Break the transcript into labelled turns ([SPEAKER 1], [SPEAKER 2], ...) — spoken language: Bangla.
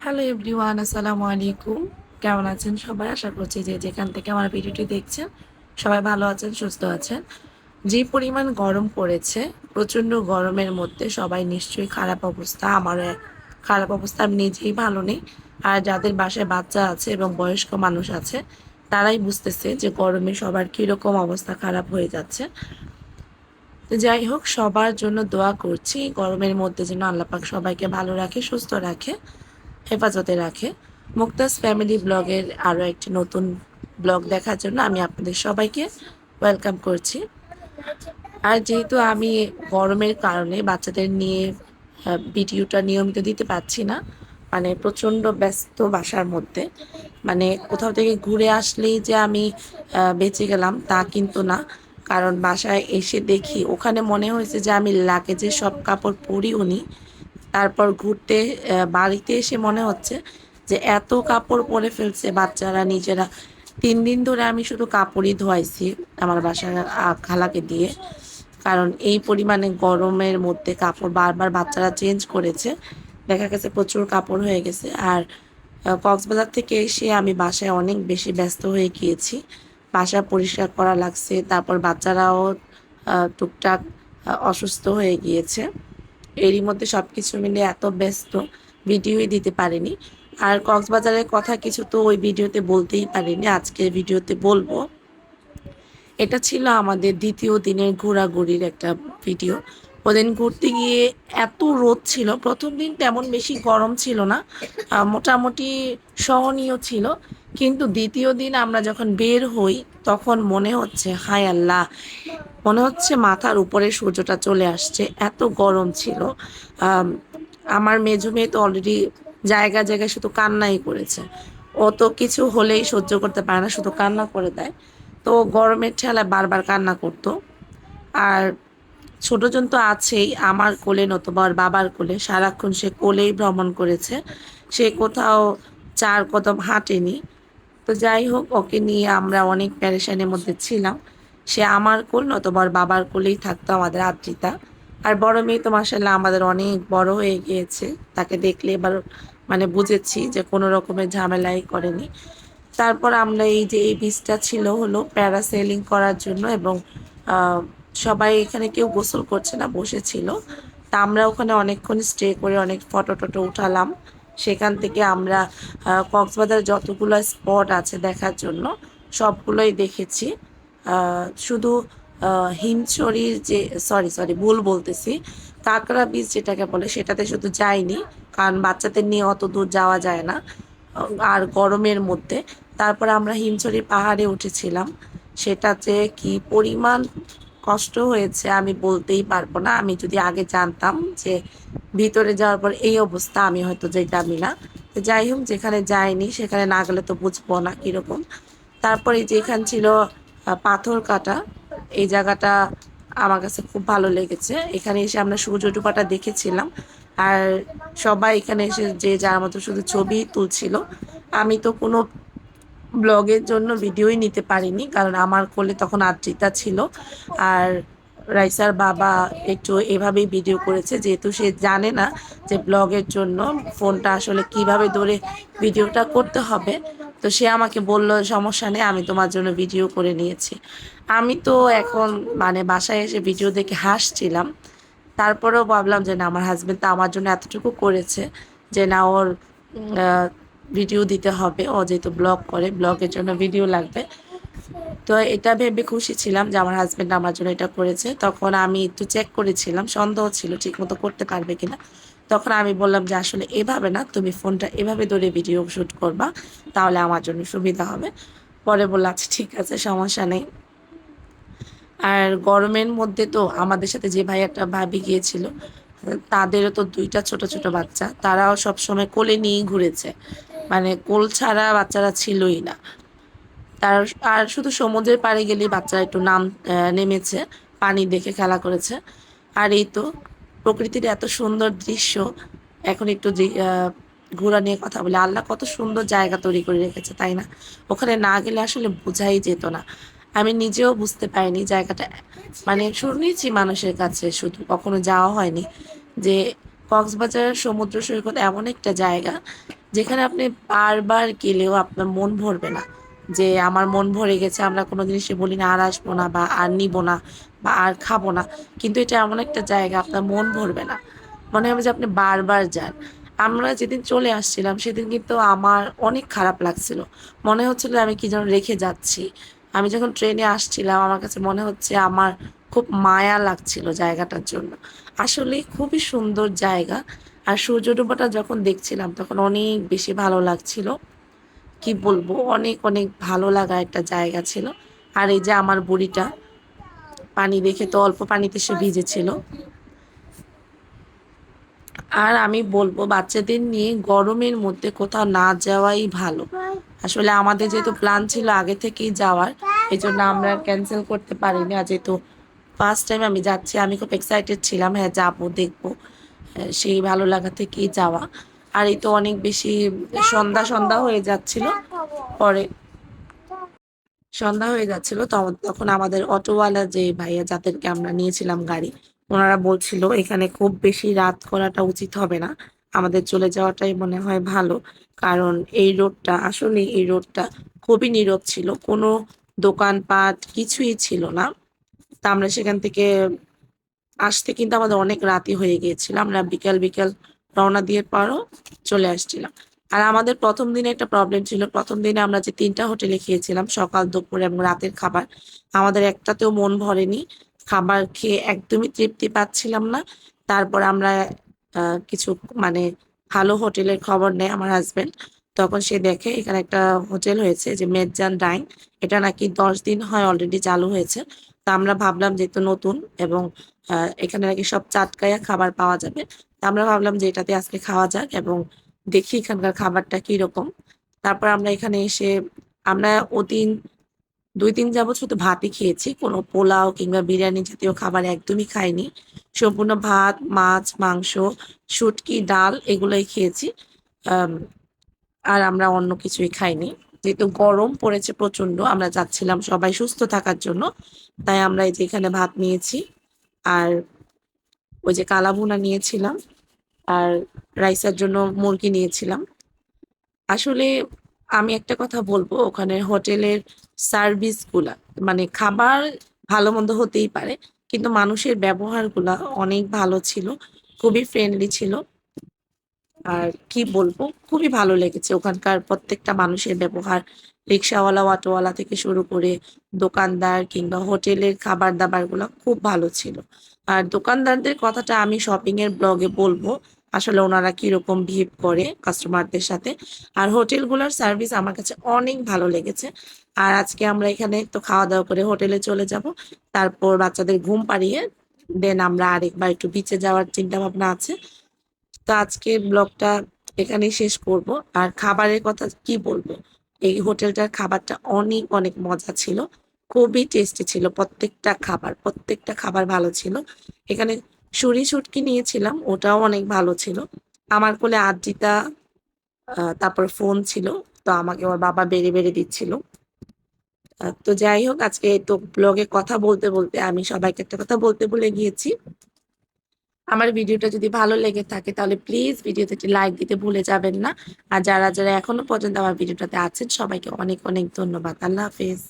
[SPEAKER 1] হ্যালো এভরিওয়ান, আসসালামু আলাইকুম। কেমন আছেন সবাই? আশা করছি যে যেখান থেকে আমার ভিডিওটি দেখছেন সবাই ভালো আছেন, সুস্থ আছেন। যে পরিমাণ গরম পড়েছে, প্রচণ্ড গরমের মধ্যে সবাই নিশ্চয়ই খারাপ অবস্থা। আমারও খারাপ অবস্থা, আমি নিজেই ভালো নেই। আর যাদের বাসায় বাচ্চা আছে এবং বয়স্ক মানুষ আছে তারাই বুঝতেছে যে গরমে সবার কীরকম অবস্থা খারাপ হয়ে যাচ্ছে। তো যাই হোক, সবার জন্য দোয়া করছি গরমের মধ্যে যেন আল্লাহ পাক সবাইকে ভালো রাখে, সুস্থ রাখে, হেফাজতে রাখে। মুক্তাস ফ্যামিলি ব্লগের আরও একটি নতুন ব্লগ দেখার জন্য আমি আপনাদের সবাইকে ওয়েলকাম করছি। আর যেহেতু আমি গরমের কারণে বাচ্চাদের নিয়ে ভিডিওটা নিয়মিত দিতে পারছি না, মানে প্রচণ্ড ব্যস্ত বাসার মধ্যে, মানে কোথাও থেকে ঘুরে আসলেই যে আমি বেঁচে গেলাম তা কিন্তু না। কারণ বাসায় এসে দেখি ওখানে মনে হয়েছে যে আমি লাগেজে সব কাপড় পরিও নি। তারপর ঘুরতে বাড়িতে এসে মনে হচ্ছে যে এত কাপড় পরে ফেলছে বাচ্চারা নিজেরা। ৩ দিন ধরে আমি শুধু কাপড়ই ধোয়াইছি আমার বাসার খালাকে দিয়ে। কারণ এই পরিমাণে গরমের মধ্যে কাপড় বারবার বাচ্চারা চেঞ্জ করেছে। দেখা গেছে প্রচুর কাপড় হয়ে গেছে। আর কক্সবাজার থেকে এসে আমি বাসায় অনেক বেশি ব্যস্ত হয়ে গিয়েছি। বাসা পরিষ্কার করা লাগছে। তারপর বাচ্চারাও টুকটাক অসুস্থ হয়ে গিয়েছে। এরই মধ্যে সবকিছু মিলে এত ব্যস্ত, ভিডিওই দিতে পারিনি। আর কক্সবাজারের কথা কিছু তো ওই ভিডিওতে বলতেই পারিনি, আজকের ভিডিওতে বলবো। এটা ছিল আমাদের দ্বিতীয় দিনের ঘোরাঘুরির একটা ভিডিও। ওদিন ঘুরতে গিয়ে এত রোদ ছিল, প্রথম দিন তেমন বেশি গরম ছিল না, মোটামুটি সহনীয় ছিল। কিন্তু দ্বিতীয় দিন আমরা যখন বের হই তখন মনে হচ্ছে হায় আল্লাহ, মনে হচ্ছে মাথার উপরে সূর্যটা চলে আসছে, এত গরম ছিল। আম, আমার মেজো মেয়ে তো অলরেডি জায়গায় জায়গায় শুধু কান্নাই করেছে। ও তো কিছু হলেই সহ্য করতে পারে না, শুধু কান্না করে দেয়। তো গরমের ঠেলায় বারবার কান্না করতো। আর ছোটজন তো আছেই, আমার কোলে নতুবা ওর বাবার কোলে, সারাক্ষণ সে কোলেই ভ্রমণ করেছে, সে কোথাও ৪ কদম হাঁটেনি। তো যাই হোক, ওকে নিয়ে আমরা অনেক প্যারেশানির মধ্যে ছিলাম। সে আমার কোল নতুবা ওর বাবার কোলেই থাকতো, আমাদের আদ্রিতা। আর বড় মেয়ে তো মাশাআল্লাহ আমাদের অনেক বড় হয়ে গিয়েছে, তাকে দেখলে এবার মানে বুঝেছি যে কোনো রকমের ঝামেলাই করেনি। তারপর আমরা এই যে এই বীজটা ছিল হলো প্যারাসেলিং করার জন্য, এবং আহ, সবাই এখানে কেউ গোসল করছে না, বসেছিল। তা আমরা ওখানে অনেকক্ষণ স্টে করে অনেক ফটো টটো উঠালাম। সেখান থেকে আমরা কক্সবাজার যতগুলো স্পট আছে দেখার জন্য সবগুলোই দেখেছি। শুধু হিমছড়ির যে, সরি সরি ভুল বলতেছি, কাঁকড়া বীচ যেটাকে বলে সেটাতে শুধু যাইনি, কারণ বাচ্চাদের নিয়ে অত দূর যাওয়া যায় না আর গরমের মধ্যে। তারপর আমরা হিমছড়ি পাহাড়ে উঠেছিলাম। সেটা যে কি পরিমাণ কষ্ট হয়েছে আমি বলতেই পারবো না। আমি যদি আগে জানতাম যে ভিতরে যাওয়ার পর এই অবস্থা, আমি হয়তো যেতামই না। তো যাই হোক, যেখানে যাইনি সেখানে না গেলে তো বুঝবো না কীরকম। তারপরে যেখান ছিল পাথর কাটা, এই জায়গাটা আমার কাছে খুব ভালো লেগেছে। এখানে এসে আমরা সূর্য ডুবাটা দেখেছিলাম। আর সবাই এখানে এসে যে যার মতো শুধু ছবি তুলছিল। আমি তো কোনো ব্লগের জন্য ভিডিওই নিতে পারিনি, কারণ আমার কোলে তখন আদ্রিতা ছিল। আর রাইসার বাবা একটু এভাবেই ভিডিও করেছে, যেহেতু সে জানে না যে ব্লগের জন্য ফোনটা আসলে কিভাবে ধরে ভিডিওটা করতে হবে। তো সে আমাকে বলল সমস্যা নেই, আমি তোমার জন্য ভিডিও করে নিয়েছি। আমি তো এখন মানে বাসায় এসে ভিডিও দেখে হাসছিলাম। তারপরেও ভাবলাম যে না, আমার হাজবেন্ড তো আমার জন্য এতটুকু করেছে যে না, ওর ভিডিও দিতে হবে, ও যেহেতু ব্লগ করে, ব্লগের জন্য ভিডিও লাগবে। তো এটা ভেবে খুশি ছিলাম যে আমার হাজবেন্ড আমার জন্য এটা করেছে। তখন আমি একটু চেক করেছিলাম, সন্দেহ ছিল ঠিক মতো করতে পারবে কিনা। তখন আমি বললাম যে আসলে এভাবে না, তুমি ফোনটা এভাবে ধরে ভিডিও শ্যুট করবা, তাহলে আমার জন্য সুবিধা হবে। পরে বললাম আচ্ছা ঠিক আছে, সমস্যা নেই। আর গরমের মধ্যে তো আমাদের সাথে যে ভাই একটা ভাবি গিয়েছিল, তাদেরও তো 2টা ছোট ছোট বাচ্চা, তারাও সবসময় কোলে নিয়েই ঘুরেছে, মানে কোল ছাড়া বাচ্চারা ছিলই না। তার আর শুধু সমুদ্রের পাড়ে গেলেই বাচ্চারা একটু নেমেছে, পানি দেখে খেলা করেছে। আর এই তো প্রকৃতির এত সুন্দর দৃশ্য। এখন একটু ঘোরা নিয়ে কথা বলি। আল্লাহ কত সুন্দর জায়গা তৈরি করে রেখেছে, তাই না? ওখানে না গেলে আসলে বোঝাই যেত না। আমি নিজেও বুঝতে পারিনি জায়গাটা, মানে শুনেছি মানুষের কাছে, শুধু কখনো যাওয়া হয়নি, যে কক্সবাজার সমুদ্র সৈকত এমন একটা জায়গা যেখানে আপনি বারবার গেলেও আপনার মন ভরবে না, যে আমার মন ভরে গেছে, আমরা কোনো জিনিসে বলি না আর আসবো না বা আর নিব না বা আর খাবো না। কিন্তু এটা এমন একটা জায়গা আপনার মন ভরবে না, মনে হবে যে আপনি বারবার যান। আমরা যেদিন চলে আসছিলাম সেদিন কিন্তু আমার অনেক খারাপ লাগছিল, মনে হচ্ছিল আমি কি যেন রেখে যাচ্ছি। আমি যখন ট্রেনে আসছিলাম আমার কাছে মনে হচ্ছে আমার খুব মায়া লাগছিল জায়গাটার জন্য। আসলে খুবই সুন্দর জায়গা। আর সূর্য ডোবাটা যখন দেখছিলাম তখন অনেক বেশি ভালো লাগছিল। কি বলবো, অনেক অনেক ভালো লাগা একটা জায়গা ছিল। আর এই যে আমার বুড়িটা পানি দেখে তো অল্প পানিতে সে ভিজেছিল। আর আমি বলবো বাচ্চাদের নিয়ে গরমের মধ্যে কোথাও না যাওয়াই ভালো। আসলে আমাদের যেহেতু প্ল্যান ছিল আগে থেকেই যাওয়ার, এই জন্য আমরা ক্যান্সেল করতে পারিনি। আর যেহেতু ফার্স্ট টাইম আমি যাচ্ছি, আমি খুব এক্সাইটেড ছিলাম, হ্যাঁ যাবো দেখবো। সেই ভালো লাগা থেকেই যাওয়া। আর এই তো অনেক বেশি সন্ধ্যা সন্ধ্যা হয়ে যাচ্ছিল। পরে সন্ধ্যা হয়ে যাচ্ছিল তখন আমাদের অটোওয়ালা যে ভাইয়া যাদেরকে আমরা নিয়েছিলাম গাড়ি, ওনারা বলছিল এখানে খুব বেশি রাত করাটা উচিত হবে না, আমাদের চলে যাওয়াটাই মনে হয় ভালো। কারণ এই রোডটা খুবই নীরব ছিল, কোনো দোকানপাট কিছুই ছিল না। তা আমরা সেখান থেকে আসতে কিন্তু আমাদের অনেক রাতই হয়ে গিয়েছিল, আমরা বিকাল বিকাল রওনা দিয়ে পরও চলে আসছিলাম। আর আমাদের প্রথম দিনে একটা প্রবলেম ছিল, প্রথম দিনে আমরা যে 3টা হোটেলে খেয়েছিলাম সকাল দুপুর এবং রাতের খাবার, আমাদের একটাতেও মন ভরেনি। খাবার খেয়ে একদমই তৃপ্তি পাচ্ছিলাম না। তারপর আমরা কিছু মানে ভালো হোটেলের খবর নেয় আমার হাজবেন্ড। তখন সে দেখে এখানে একটা হোটেল হয়েছে যে মেজান ডাইন, এটা নাকি 10 দিন হয় অলরেডি চালু হয়েছে। তা আমরা ভাবলাম যেহেতু নতুন এবং এখানে নাকি সব চাটকায়া খাবার পাওয়া যাবে। তো আমরা ভাবলাম যে এটাতে আজকে খাওয়া যাক এবং দেখি এখানকার খাবারটা কিরকম। তারপর আমরা এখানে এসে আমরা ওদিন 2 দিন যাবৎ শুধু ভাতই খেয়েছি, কোনো পোলাও কিংবা বিরিয়ানি জাতীয় খাবার একদমই খাইনি। সম্পূর্ণ ভাত, মাছ, মাংস, শুটকি, ডাল এগুলোই খেয়েছি। আম, আর আমরা অন্য কিছুই খাইনি। যেহেতু গরম পড়েছে প্রচন্ড, আমরা চাচ্ছিলাম সবাই সুস্থ থাকার জন্য, তাই আমরা এই যে এখানে ভাত নিয়েছি আর ওই যে কালাভুনা নিয়েছিলাম আর রাইসার জন্য মুরগি নিয়েছিলাম। আসলে আমি একটা কথা বলবো, ওখানে হোটেলের সার্ভিসগুলা মানে খাবার ভালো মন্দ হতেই পারে, কিন্তু মানুষের ব্যবহারগুলা অনেক ভালো ছিল, খুবই ফ্রেন্ডলি ছিল। আর কি বলবো, খুবই ভালো লেগেছে ওখানকার প্রত্যেকটা মানুষের ব্যবহার, রিক্সাওয়ালা অটোওয়ালা থেকে শুরু করে দোকানদার কিংবা হোটেলের খাবার দাবার গুলো খুব ভালো ছিল। আর দোকানদারদের কথাটা আমি শপিং এর ব্লগে বলবো, আসলে ওনারা কিরকম বিহেভ করে কাস্টমারদের সাথে। আর হোটেলগুলোর সার্ভিস আমার কাছে অনেক ভালো লেগেছে। আর আজকে আমরা এখানে তো খাওয়া দাওয়া করে হোটেলে চলে যাব, তারপর বাচ্চাদের ঘুম পাড়িয়ে দেন আমরা আরেকবার একটু বিচে যাওয়ার চিন্তা ভাবনা আছে। তো আজকের ব্লগটা এখানেই শেষ করব। আর খাবারের কথা কি বলবো, এই হোটেলটার খাবারটা অনেক অনেক মজা ছিল, খুবই টেস্টি ছিল, প্রত্যেকটা খাবার ভালো ছিল। এখানে সুরি শুটকি নিয়েছিলাম, ওটাও অনেক ভালো ছিল। আমার কোলে আদ্রিতা, তারপর ফোন ছিল, তো আমাকে ওর বাবা বেড়ে বেড়ে দিচ্ছিল। তো যাই হোক, আজকে তো ব্লগে কথা বলতে বলতে আমি সবাইকে একটা কথা বলতে ভুলে গিয়েছি। আমার ভিডিওটা যদি ভালো লেগে থাকে তাহলে প্লিজ ভিডিওতে একটি লাইক দিতে ভুলে যাবেন না। আর যারা যারা এখনো পর্যন্ত আমার ভিডিওটাতে আছেন সবাইকে অনেক অনেক ধন্যবাদ। আল্লাহ হাফেজ।